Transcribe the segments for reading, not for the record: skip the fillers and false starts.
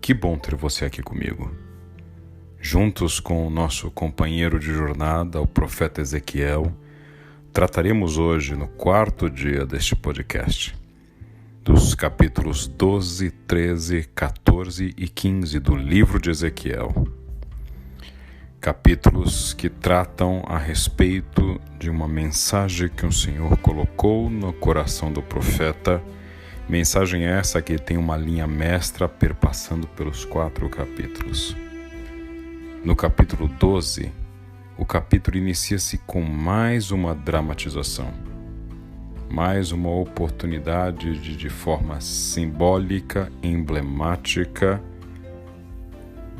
Que bom ter você aqui comigo. Juntos com o nosso companheiro de jornada, o profeta Ezequiel, trataremos hoje, no quarto dia deste podcast, dos capítulos 12, 13, 14 e 15 do livro de Ezequiel. Capítulos que tratam a respeito de uma mensagem que o Senhor colocou no coração do profeta. Mensagem essa que tem uma linha mestra perpassando pelos 4 capítulos. No capítulo 12, o capítulo inicia-se com mais uma dramatização, mais uma oportunidade de forma simbólica, emblemática,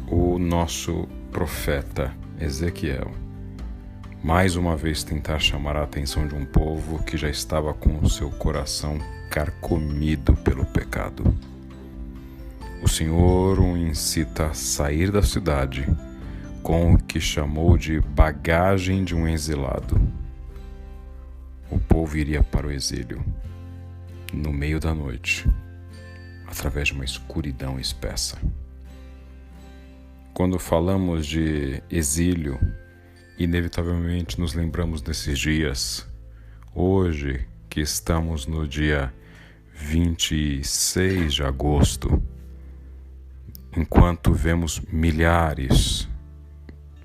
o nosso profeta Ezequiel, mais uma vez tentar chamar a atenção de um povo que já estava com o seu coração carcomido pelo pecado. O Senhor o incita a sair da cidade com o que chamou de bagagem de um exilado. O povo iria para o exílio, no meio da noite, através de uma escuridão espessa. Quando falamos de exílio, inevitavelmente nos lembramos desses dias. Hoje, que estamos no dia 26 de agosto, enquanto vemos milhares,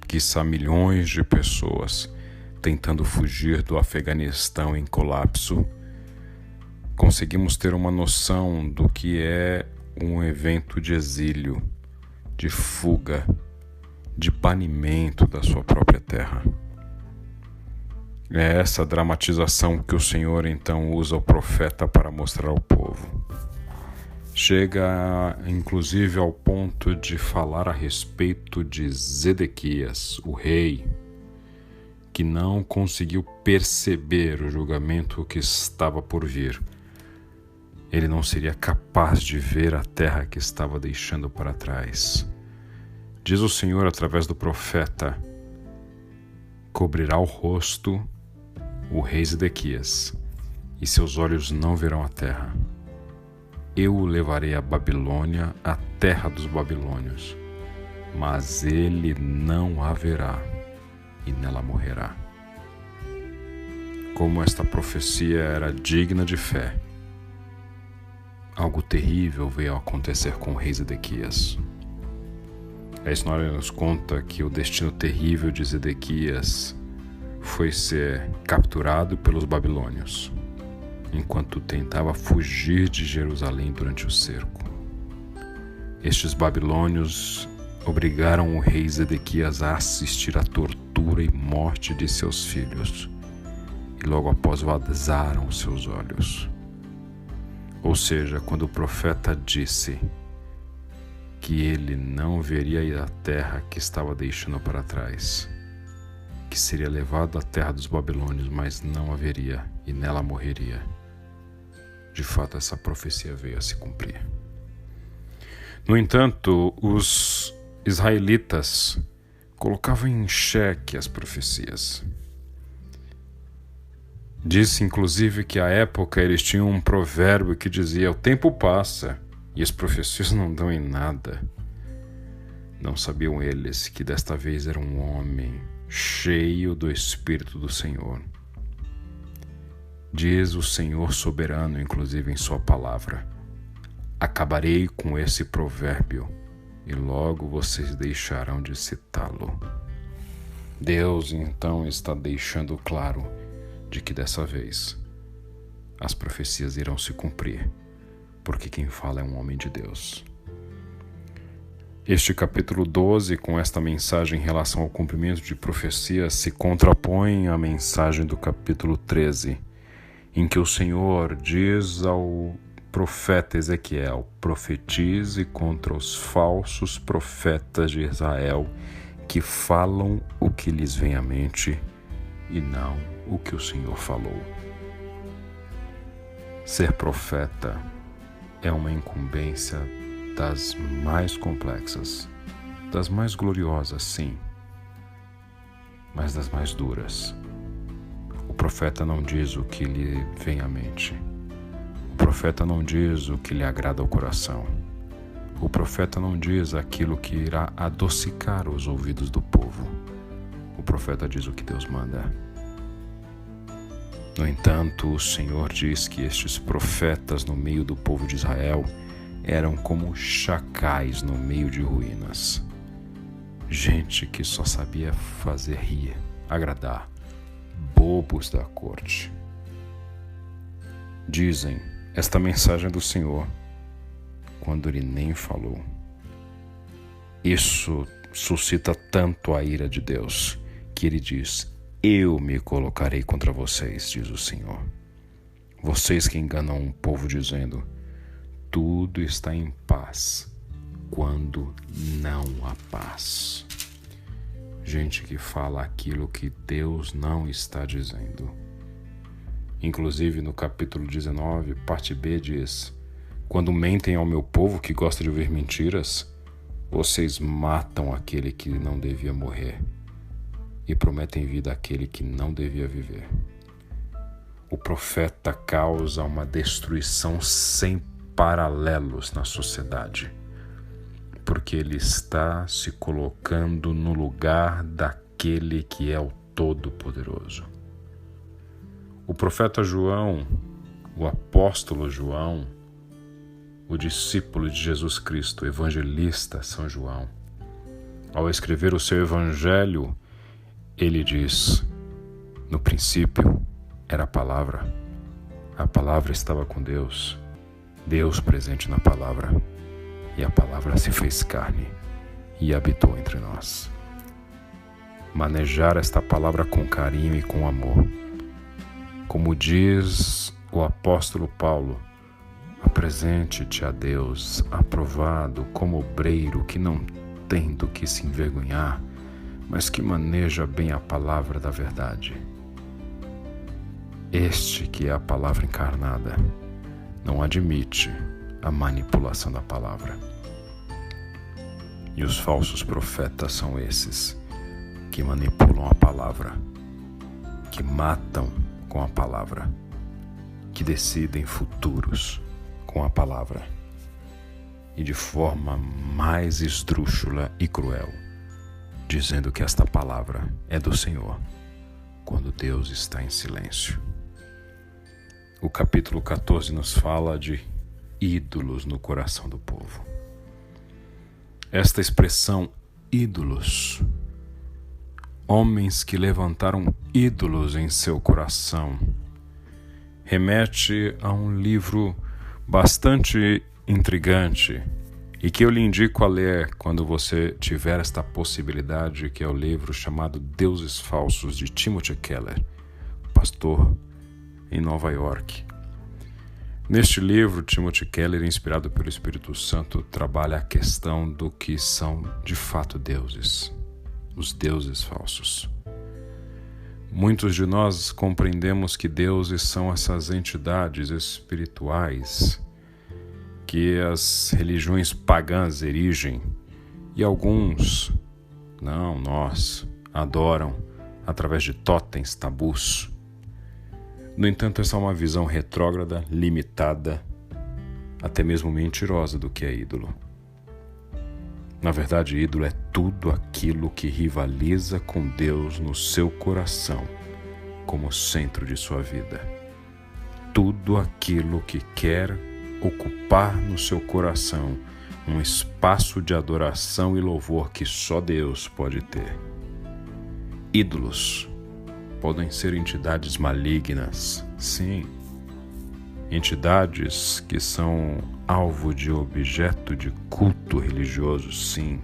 quiçá milhões de pessoas tentando fugir do Afeganistão em colapso, conseguimos ter uma noção do que é um evento de exílio, de fuga, de banimento da sua própria terra. É essa dramatização que o Senhor então usa o profeta para mostrar ao povo. Chega inclusive ao ponto de falar a respeito de Zedequias, o rei, que não conseguiu perceber o julgamento que estava por vir. Ele não seria capaz de ver a terra que estava deixando para trás. Diz o Senhor através do profeta: cobrirá o rosto o rei Zedequias, e seus olhos não verão a terra. Eu o levarei à Babilônia, a terra dos babilônios, mas ele não a verá, e nela morrerá. Como esta profecia era digna de fé, algo terrível veio a acontecer com o rei Zedequias. A história nos conta que o destino terrível de Zedequias foi ser capturado pelos babilônios, enquanto tentava fugir de Jerusalém durante o cerco. Estes babilônios obrigaram o rei Zedequias a assistir à tortura e morte de seus filhos, e logo após vazaram os seus olhos. Ou seja, quando o profeta disse que ele não veria a terra que estava deixando para trás, que seria levado à terra dos babilônios, mas não a veria e nela morreria. De fato, essa profecia veio a se cumprir. No entanto, os israelitas colocavam em xeque as profecias. Disse inclusive que à época eles tinham um provérbio que dizia: o tempo passa e as profecias não dão em nada. Não sabiam eles que desta vez era um homem cheio do Espírito do Senhor. Diz o Senhor soberano, inclusive em sua palavra: acabarei com esse provérbio e logo vocês deixarão de citá-lo. Deus então está deixando claro de que dessa vez as profecias irão se cumprir, porque quem fala é um homem de Deus. Este capítulo 12, com esta mensagem em relação ao cumprimento de profecias, se contrapõe à mensagem do capítulo 13, em que o Senhor diz ao profeta Ezequiel: profetize contra os falsos profetas de Israel que falam o que lhes vem à mente e não o que o Senhor falou. Ser profeta é uma incumbência das mais complexas, das mais gloriosas, sim, mas das mais duras. O profeta não diz o que lhe vem à mente. O profeta não diz o que lhe agrada ao coração. O profeta não diz aquilo que irá adocicar os ouvidos do povo. O profeta diz o que Deus manda. No entanto, o Senhor diz que estes profetas no meio do povo de Israel eram como chacais no meio de ruínas. Gente que só sabia fazer rir, agradar, bobos da corte. Dizem esta mensagem do Senhor quando ele nem falou. Isso suscita tanto a ira de Deus que ele diz: eu me colocarei contra vocês, diz o Senhor. Vocês que enganam um povo dizendo: tudo está em paz, quando não há paz. Gente que fala aquilo que Deus não está dizendo. Inclusive no capítulo 19, parte B diz: quando mentem ao meu povo que gosta de ouvir mentiras, vocês matam aquele que não devia morrer e prometem vida àquele que não devia viver. O profeta causa uma destruição sem paralelos na sociedade, porque ele está se colocando no lugar daquele que é o Todo-Poderoso. O profeta João, o apóstolo João, o discípulo de Jesus Cristo, o evangelista São João, ao escrever o seu evangelho, ele diz: no princípio era a palavra estava com Deus, Deus presente na palavra, e a palavra se fez carne e habitou entre nós. Manejar esta palavra com carinho e com amor. Como diz o apóstolo Paulo: apresente-te a Deus aprovado como obreiro que não tem do que se envergonhar, mas que maneja bem a palavra da verdade. Este que é a palavra encarnada não admite a manipulação da palavra. E os falsos profetas são esses que manipulam a palavra, que matam com a palavra, que decidem futuros com a palavra e de forma mais esdrúxula e cruel, dizendo que esta palavra é do Senhor, quando Deus está em silêncio. O capítulo 14 nos fala de ídolos no coração do povo. Esta expressão ídolos, homens que levantaram ídolos em seu coração, remete a um livro bastante intrigante e que eu lhe indico a ler quando você tiver esta possibilidade, que é o livro chamado Deuses Falsos, de Timothy Keller, pastor em Nova York. Neste livro, Timothy Keller, inspirado pelo Espírito Santo, trabalha a questão do que são de fato deuses, os deuses falsos. Muitos de nós compreendemos que deuses são essas entidades espirituais que as religiões pagãs erigem, e alguns, não nós, adoram através de totens, tabus. No entanto, essa é uma visão retrógrada, limitada, até mesmo mentirosa do que é ídolo. Na verdade, ídolo é tudo aquilo que rivaliza com Deus no seu coração, como centro de sua vida. Tudo aquilo que quer ocupar no seu coração um espaço de adoração e louvor que só Deus pode ter. Ídolos podem ser entidades malignas, sim. Entidades que são alvo de objeto de culto religioso, sim.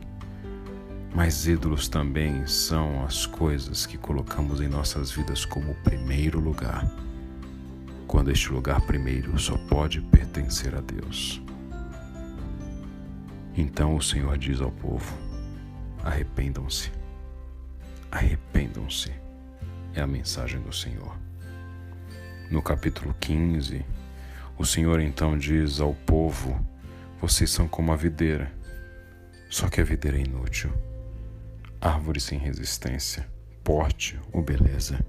Mas ídolos também são as coisas que colocamos em nossas vidas como primeiro lugar, quando este lugar primeiro só pode pertencer a Deus. Então o Senhor diz ao povo: arrependam-se. Arrependam-se. É a mensagem do Senhor. No capítulo 15, o Senhor então diz ao povo: vocês são como a videira, só que a videira é inútil, árvore sem resistência, porte ou beleza.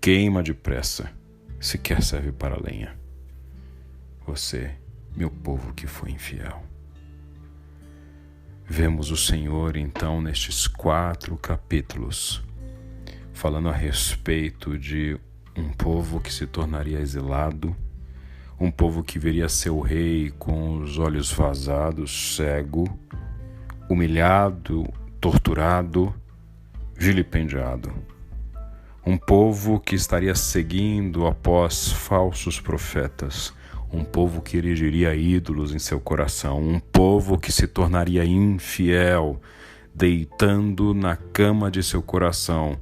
Queima depressa, sequer serve para lenha. Você, meu povo que foi infiel. Vemos o Senhor, então, nestes 4 capítulos, falando a respeito de um povo que se tornaria exilado, um povo que veria seu rei com os olhos vazados, cego, humilhado, torturado, vilipendiado. Um povo que estaria seguindo após falsos profetas, um povo que erigiria ídolos em seu coração, um povo que se tornaria infiel, deitando na cama de seu coração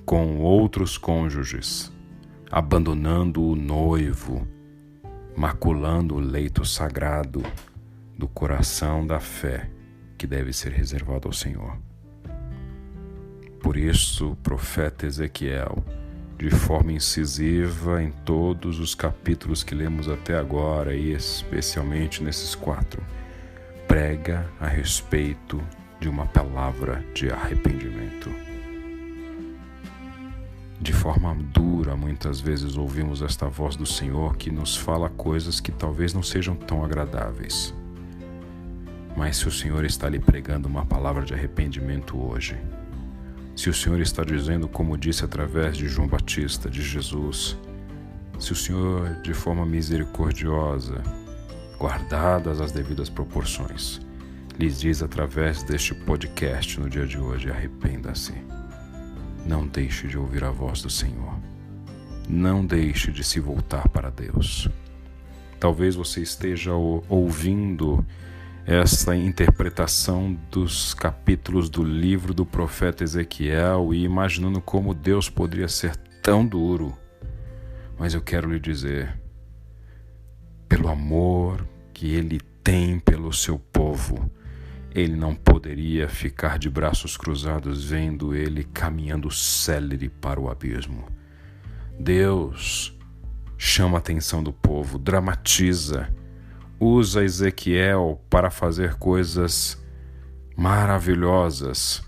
com outros cônjuges, abandonando o noivo, maculando o leito sagrado do coração da fé que deve ser reservado ao Senhor. Por isso, o profeta Ezequiel, de forma incisiva em todos os capítulos que lemos até agora, e especialmente nesses 4, prega a respeito de uma palavra de arrependimento. De forma dura, muitas vezes ouvimos esta voz do Senhor que nos fala coisas que talvez não sejam tão agradáveis. Mas se o Senhor está lhe pregando uma palavra de arrependimento hoje, se o Senhor está dizendo, como disse através de João Batista, de Jesus, se o Senhor, de forma misericordiosa, guardadas as devidas proporções, lhes diz através deste podcast no dia de hoje, arrependa-se. Não deixe de ouvir a voz do Senhor. Não deixe de se voltar para Deus. Talvez você esteja ouvindo essa interpretação dos capítulos do livro do profeta Ezequiel e imaginando como Deus poderia ser tão duro. Mas eu quero lhe dizer, pelo amor que Ele tem pelo seu povo, Ele não poderia ficar de braços cruzados vendo ele caminhando célere para o abismo. Deus chama a atenção do povo, dramatiza, usa Ezequiel para fazer coisas maravilhosas.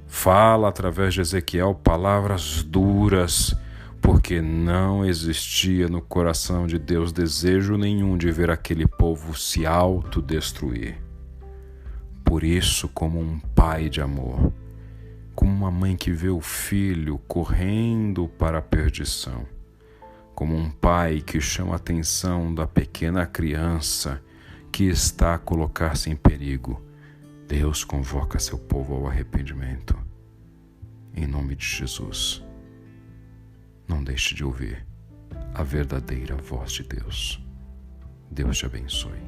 Fala através de Ezequiel palavras duras, porque não existia no coração de Deus desejo nenhum de ver aquele povo se autodestruir. Por isso, como um pai de amor, como uma mãe que vê o filho correndo para a perdição, como um pai que chama a atenção da pequena criança que está a colocar-se em perigo, Deus convoca seu povo ao arrependimento. Em nome de Jesus, não deixe de ouvir a verdadeira voz de Deus. Deus te abençoe.